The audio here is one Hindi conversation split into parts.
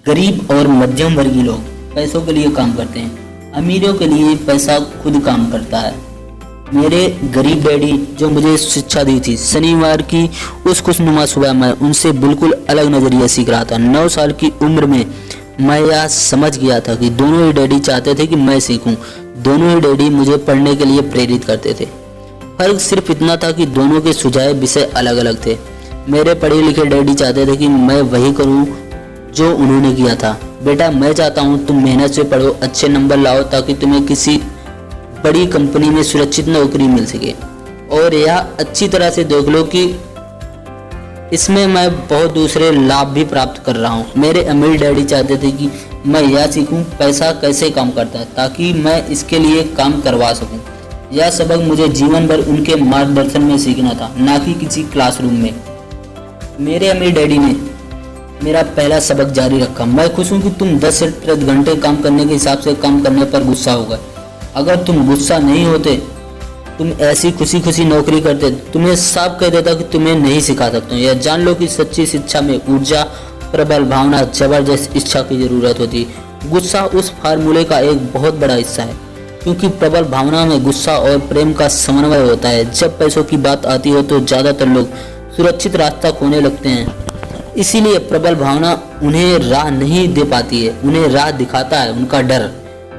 गरीब और मध्यम वर्गीय लोग पैसों के लिए काम करते हैं, अमीरों के लिए पैसा खुद काम करता है। मेरे गरीब डैडी जो मुझे शिक्षा दी थी, शनिवार की उस खुशनुमा सुबह मैं उनसे बिल्कुल अलग नज़रिया सीख रहा था। 9 साल की उम्र में मैं यह समझ गया था कि दोनों ही डैडी चाहते थे कि मैं सीखूं। दोनों ही डैडी मुझे पढ़ने के लिए प्रेरित करते थे। फर्क सिर्फ इतना था कि दोनों के सुझाए विषय अलग अलग थे। मेरे पढ़े लिखे डैडी चाहते थे कि मैं वही करूं जो उन्होंने किया था। बेटा, मैं चाहता हूं तुम मेहनत से पढ़ो, अच्छे नंबर लाओ ताकि तुम्हें किसी बड़ी कंपनी में सुरक्षित नौकरी मिल सके। और यह अच्छी तरह से देख लो कि इसमें मैं बहुत दूसरे लाभ भी प्राप्त कर रहा हूँ। मेरे अमीर डैडी चाहते थे कि मैं यह सीखूं पैसा कैसे काम करता है ताकि मैं इसके लिए काम करवा सकूं। यह सबक मुझे जीवन भर उनके मार्गदर्शन में सीखना था, ना कि किसी क्लासरूम में। मेरे अमीर डैडी ने मेरा पहला सबक जारी रखा। मैं खुश हूँ कि तुम 10 से 10 घंटे काम करने के हिसाब से काम करने पर गुस्सा होगा। अगर तुम गुस्सा नहीं होते, तुम ऐसी खुशी खुशी नौकरी करते, तुम्हें साफ कह देता कि तुम्हें नहीं सिखा सकता हूँ। यह जान लो कि सच्ची शिक्षा में ऊर्जा, प्रबल भावना, जबरदस्त इच्छा की जरूरत होती है। गुस्सा उस फार्मूले का एक बहुत बड़ा हिस्सा है, क्योंकि प्रबल भावना में गुस्सा और प्रेम का समन्वय होता है। जब पैसों की बात आती हो तो ज़्यादातर लोग सुरक्षित रास्ता खोने लगते हैं, इसीलिए प्रबल भावना उन्हें राह नहीं दे पाती है, उन्हें राह दिखाता है उनका डर।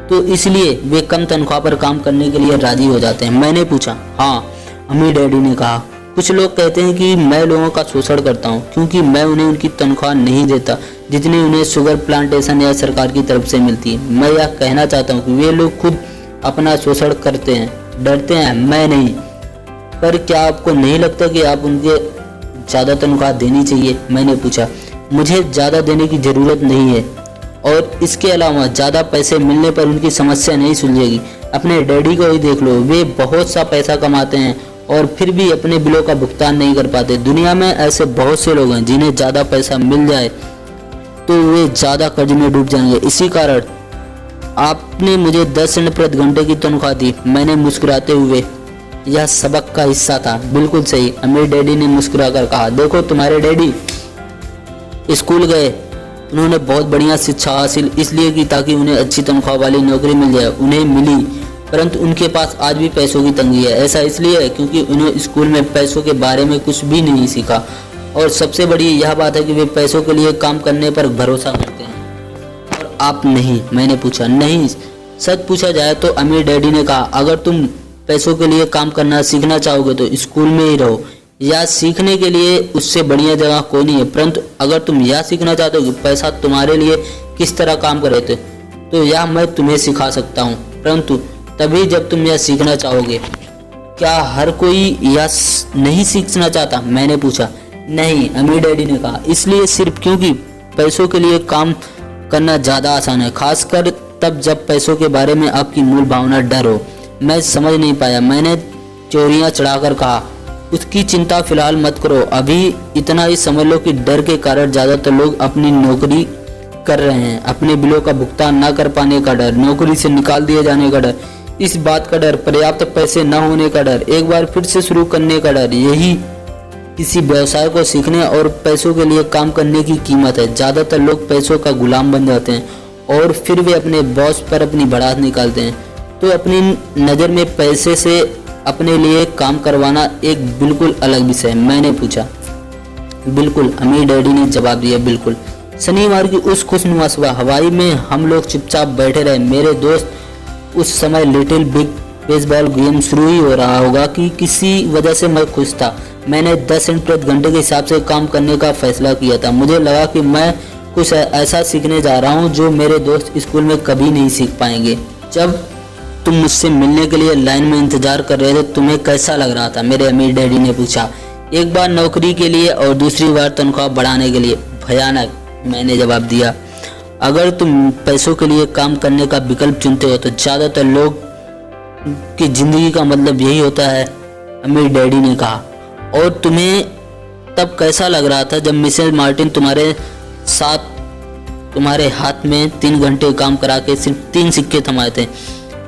तो इसलिए वे कम तनख्वाह पर काम करने के लिए राजी हो जाते हैं। मैंने पूछा, हाँ, अमीर डैडी ने कहा। कुछ लोग कहते हैं कि मैं लोगों का शोषण करता हूँ क्योंकि मैं उन्हें उनकी तनख्वाह नहीं देता जितनी उन्हें शुगर प्लांटेशन या सरकार की तरफ से मिलती है। मैं यह कहना चाहता हूँ कि वे लोग खुद अपना शोषण करते हैं, डरते हैं, मैं नहीं। पर क्या आपको नहीं लगता कि आप उनके ज़्यादा तनख्वाह देनी चाहिए? मैंने पूछा। मुझे ज़्यादा देने की ज़रूरत नहीं है, और इसके अलावा ज़्यादा पैसे मिलने पर उनकी समस्या नहीं सुलझेगी। अपने डैडी को ही देख लो, वे बहुत सा पैसा कमाते हैं और फिर भी अपने बिलों का भुगतान नहीं कर पाते। दुनिया में ऐसे बहुत से लोग हैं जिन्हें ज़्यादा पैसा मिल जाए तो वे ज़्यादा कर्ज में डूब जाएंगे। इसी कारण आपने मुझे 10 सेंट प्रति घंटे की तनख्वाह दी। मैंने मुस्कुराते हुए, यह सबक का हिस्सा था। बिल्कुल सही, अमीर डैडी ने मुस्कुराकर कहा। देखो, तुम्हारे डैडी स्कूल गए, उन्होंने बहुत बढ़िया शिक्षा हासिल इसलिए की ताकि उन्हें अच्छी तनख्वाह वाली नौकरी मिल जाए। उन्हें मिली, परंतु उनके पास आज भी पैसों की तंगी है। ऐसा इसलिए है क्योंकि उन्हें स्कूल में पैसों के बारे में कुछ भी नहीं सीखा। और सबसे बड़ी यह बात है कि वे पैसों के लिए काम करने पर भरोसा करते हैं और आप नहीं। मैंने पूछा, नहीं, सच पूछा जाए तो अमीर डैडी ने कहा, अगर तुम पैसों के लिए काम करना सीखना चाहोगे तो स्कूल में ही रहो। या सीखने के लिए उससे बढ़िया जगह कोई नहीं है। परंतु अगर तुम यह सीखना चाहते हो कि पैसा तुम्हारे लिए किस तरह काम करे तो यह मैं तुम्हें सिखा सकता हूँ, परंतु तभी जब तुम यह सीखना चाहोगे। क्या हर कोई यह नहीं सीखना चाहता? मैंने पूछा। नहीं, अमीर डैडी ने कहा, इसलिए सिर्फ क्योंकि पैसों के लिए काम करना ज़्यादा आसान है, खासकर तब जब पैसों के बारे में आपकी मूल भावना डर हो। मैं समझ नहीं पाया। मैंने चोरियां चढ़ाकर कहा, उसकी चिंता फिलहाल मत करो, अभी इतना ही समझ लो कि डर के कारण ज़्यादातर लोग अपनी नौकरी कर रहे हैं। अपने बिलों का भुगतान ना कर पाने का डर, नौकरी से निकाल दिए जाने का डर, इस बात का डर, पर्याप्त पैसे न होने का डर, एक बार फिर से शुरू करने का डर। यही किसी व्यवसाय को सीखने और पैसों के लिए काम करने की कीमत है। ज़्यादातर लोग पैसों का गुलाम बन जाते हैं और फिर वे अपने बॉस पर अपनी भड़ास निकालते हैं। तो अपनी नज़र में पैसे से अपने लिए काम करवाना एक बिल्कुल अलग विषय है। मैंने पूछा। बिल्कुल, अमीर डैडी ने जवाब दिया, बिल्कुल। शनिवार की उस खुशनुमा सुबह हवाई में हम लोग चुपचाप बैठे रहे। मेरे दोस्त, उस समय लिटिल बिग बेसबॉल गेम शुरू ही हो रहा होगा कि किसी वजह से मैं खुश था। मैंने 10 सेंट प्रति घंटे के हिसाब से काम करने का फैसला किया था। मुझे लगा कि मैं कुछ ऐसा सीखने जा रहा हूँ जो मेरे दोस्त स्कूल में कभी नहीं सीख पाएंगे। जब तुम मुझसे मिलने के लिए लाइन में इंतजार कर रहे थे, तुम्हें कैसा लग रहा था? मेरे अमीर डैडी ने पूछा। एक बार नौकरी के लिए और दूसरी बार तनख्वाह बढ़ाने के लिए। भयानक, मैंने जवाब दिया। अगर तुम पैसों के लिए काम करने का विकल्प चुनते हो तो ज़्यादातर लोग की जिंदगी का मतलब यही होता है, अमीर डैडी ने कहा। और तुम्हें तब कैसा लग रहा था जब मिसेस मार्टिन तुम्हारे साथ तुम्हारे हाथ में 3 घंटे काम करा के सिर्फ 3 सिक्के थमाए थे?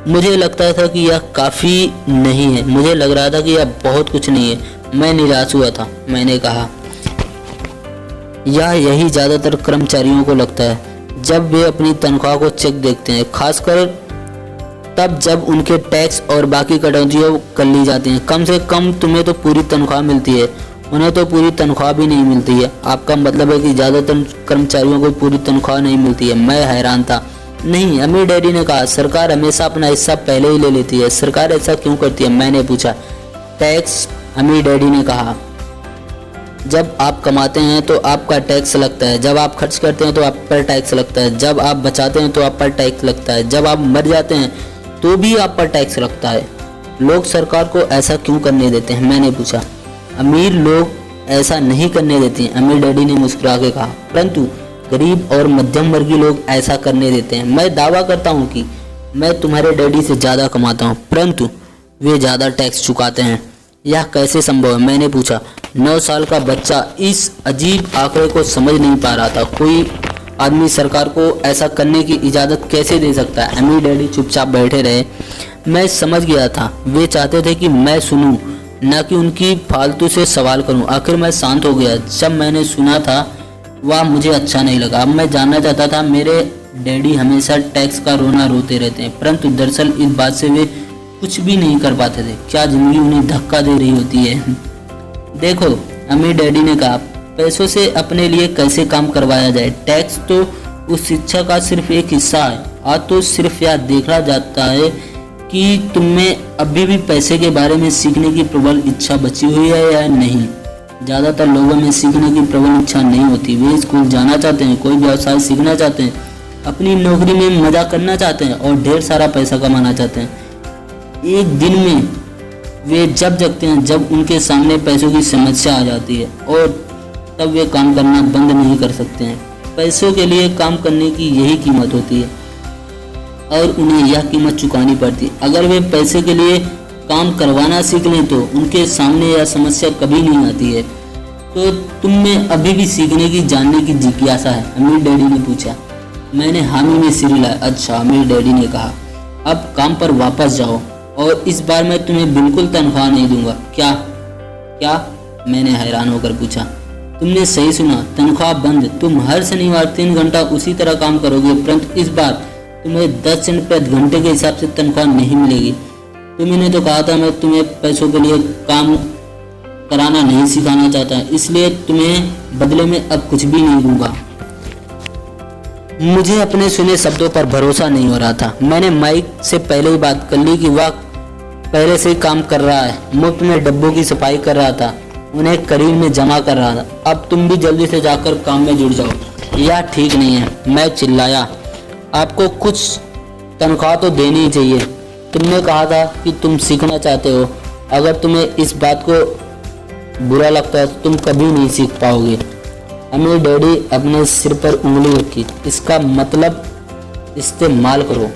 मुझे लगता था कि यह काफ़ी नहीं है। मुझे लग रहा था कि यह बहुत कुछ नहीं है। मैं निराश हुआ था। मैंने कहा, यही ज़्यादातर कर्मचारियों को लगता है जब वे अपनी तनख्वाह को चेक देखते हैं, खासकर तब जब उनके टैक्स और बाकी कटौतियाँ कर ली जाती हैं। कम से कम तुम्हें तो पूरी तनख्वाह मिलती है, उन्हें तो पूरी तनख्वाह भी नहीं मिलती है। आपका मतलब है कि ज़्यादातर कर्मचारियों को पूरी तनख्वाह नहीं मिलती है। मैं हैरान था। नहीं, अमीर डैडी ने कहा, सरकार हमेशा अपना हिस्सा पहले ही ले लेती है। सरकार ऐसा क्यों करती है? मैंने पूछा। टैक्स, अमीर डैडी ने कहा, जब आप कमाते हैं तो आपका टैक्स लगता है, जब आप खर्च करते हैं तो आप पर टैक्स लगता है, जब आप बचाते हैं तो आप पर टैक्स लगता है, जब आप मर जाते हैं तो भी आप पर टैक्स लगता है। लोग सरकार को ऐसा क्यों करने देते हैं? मैंने पूछा। अमीर लोग ऐसा नहीं करने देते हैं, अमीर डैडी ने मुस्कुरा के कहा, परंतु गरीब और मध्यम वर्गीय लोग ऐसा करने देते हैं। मैं दावा करता हूँ कि मैं तुम्हारे डैडी से ज़्यादा कमाता हूँ, परंतु वे ज़्यादा टैक्स चुकाते हैं। यह कैसे संभव है? मैंने पूछा। 9 साल का बच्चा इस अजीब आंकड़े को समझ नहीं पा रहा था। कोई आदमी सरकार को ऐसा करने की इजाज़त कैसे दे सकता है? अमीर डैडी चुपचाप बैठे रहे। मैं समझ गया था, वे चाहते थे कि मैं सुनूं, न कि उनकी फालतू से सवाल करूं। आखिर मैं शांत हो गया। जब मैंने सुना था वह मुझे अच्छा नहीं लगा। अब मैं जानना चाहता था। मेरे डैडी हमेशा टैक्स का रोना रोते रहते हैं, परंतु दरअसल इस बात से वे कुछ भी नहीं कर पाते थे। क्या जिंदगी उन्हें धक्का दे रही होती है? देखो, अमीर डैडी ने कहा, पैसों से अपने लिए कैसे काम करवाया जाए। टैक्स तो उस शिक्षा का सिर्फ एक हिस्सा है। आज तो सिर्फ यह देखा जाता है कि तुम में अभी भी पैसे के बारे में सीखने की प्रबल इच्छा बची हुई है या नहीं। ज़्यादातर लोगों में सीखने की प्रबल इच्छा नहीं होती। वे स्कूल जाना चाहते हैं, कोई व्यवसाय सीखना चाहते हैं, अपनी नौकरी में मजा करना चाहते हैं और ढेर सारा पैसा कमाना चाहते हैं। एक दिन में वे जब जगते हैं जब उनके सामने पैसों की समस्या आ जाती है, और तब वे काम करना बंद नहीं कर सकते हैं। पैसों के लिए काम करने की यही कीमत होती है और उन्हें यह कीमत चुकानी पड़ती है। अगर वे पैसे के लिए काम करवाना सीख लें तो उनके सामने यह समस्या कभी नहीं आती है। तो तुम में अभी भी सीखने की, जानने की जिज्ञासा है? अमीर डैडी ने पूछा। मैंने हामी में सिर हिलाया। अच्छा, अमीर डैडी ने कहा, अब काम पर वापस जाओ और इस बार मैं तुम्हें बिल्कुल तनख्वाह नहीं दूंगा। क्या क्या? मैंने हैरान होकर पूछा। तुमने सही सुना, तनख्वाह बंद। तुम हर शनिवार 3 घंटा उसी तरह काम करोगे, परंतु इस बार तुम्हें 10 सेंट प्रति घंटे के हिसाब से तनख्वाह नहीं मिलेगी। तुमने तो कहा था मैं तुम्हें पैसों के लिए काम कराना नहीं सिखाना चाहता, इसलिए तुम्हें बदले में अब कुछ भी नहीं दूंगा। मुझे अपने सुने शब्दों पर भरोसा नहीं हो रहा था। मैंने माइक से पहले ही बात कर ली कि वह पहले से ही काम कर रहा है। मुफ्त में डब्बों की सफाई कर रहा था, उन्हें करीब में जमा कर रहा था। अब तुम भी जल्दी से जाकर काम में जुड़ जाओ। यह ठीक नहीं है, मैं चिल्लाया। आपको कुछ तनख्वाह तो देनी ही चाहिए। तुमने कहा था कि तुम सीखना चाहते हो। अगर तुम्हें इस बात को बुरा लगता है तो तुम कभी नहीं सीख पाओगे। अमीर डैडी अपने सिर पर उंगली रखी। इसका मतलब इस्तेमाल करो,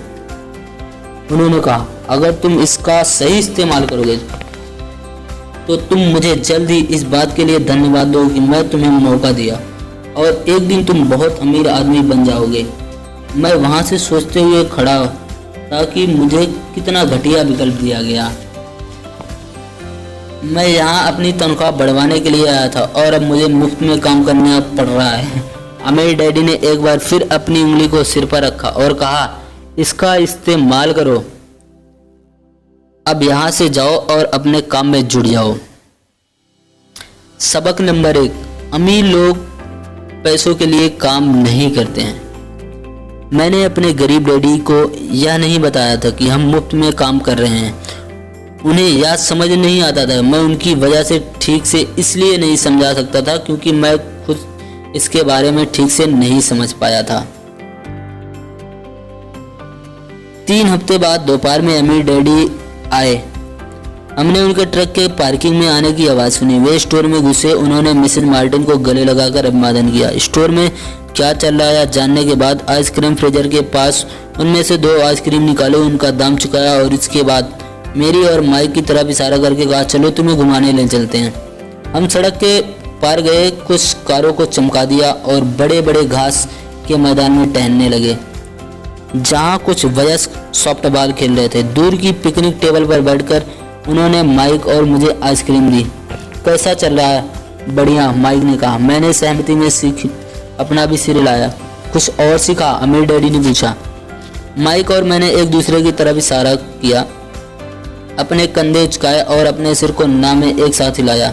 उन्होंने कहा। अगर तुम इसका सही इस्तेमाल करोगे तो तुम मुझे जल्द ही इस बात के लिए धन्यवाद दो कि मैं तुम्हें मौका दिया, और एक दिन तुम बहुत अमीर आदमी बन जाओगे। मैं वहां से सोचते हुए खड़ा था कि मुझे कितना घटिया विकल्प दिया गया। मैं यहाँ अपनी तनख्वाह बढ़वाने के लिए आया था और अब मुझे मुफ्त में काम करना पड़ रहा है। अमीर डैडी ने एक बार फिर अपनी उंगली को सिर पर रखा और कहा, इसका इस्तेमाल करो। अब यहाँ से जाओ और अपने काम में जुड़ जाओ। सबक नंबर 1, अमीर लोग पैसों के लिए काम नहीं करते हैं। मैंने अपने गरीब डैडी को यह नहीं बताया था कि हम मुफ्त में काम कर रहे हैं। उन्हें यह समझ नहीं आता था। मैं उनकी वजह से ठीक से इसलिए नहीं समझा सकता था क्योंकि मैं खुद इसके बारे में ठीक से नहीं समझ पाया था। 3 हफ्ते बाद दोपहर में अमीर डैडी आए। हमने उनके ट्रक के पार्किंग में आने की आवाज़ सुनी। वे स्टोर में घुसे। उन्होंने मिसेस मार्टिन को गले लगाकर अभिवादन किया। स्टोर में क्या चल रहा है जानने के बाद आइसक्रीम फ्रीजर के पास उनमें से 2 आइसक्रीम निकाले, उनका दाम चुकाया और इसके बाद मेरी और माइक की तरफ इशारा करके कहा, चलो तुम्हें घुमाने ले चलते हैं। हम सड़क के पार गए, कुछ कारों को चमका दिया और बड़े बड़े घास के मैदान में टहलने लगे जहाँ कुछ वयस्क सॉफ्टबॉल खेल रहे थे। दूर की पिकनिक टेबल पर बैठकर उन्होंने माइक और मुझे आइसक्रीम दी। कैसा चल रहा है? बढ़िया, माइक ने कहा। मैंने सहमति में अपना भी सिर हिलाया। कुछ और सिखा? अमीर डैडी ने पूछा। माइक और मैंने एक दूसरे की तरफ इशारा किया, अपने कंधे झुकाए और अपने सिर को ना में एक साथ हिलाया।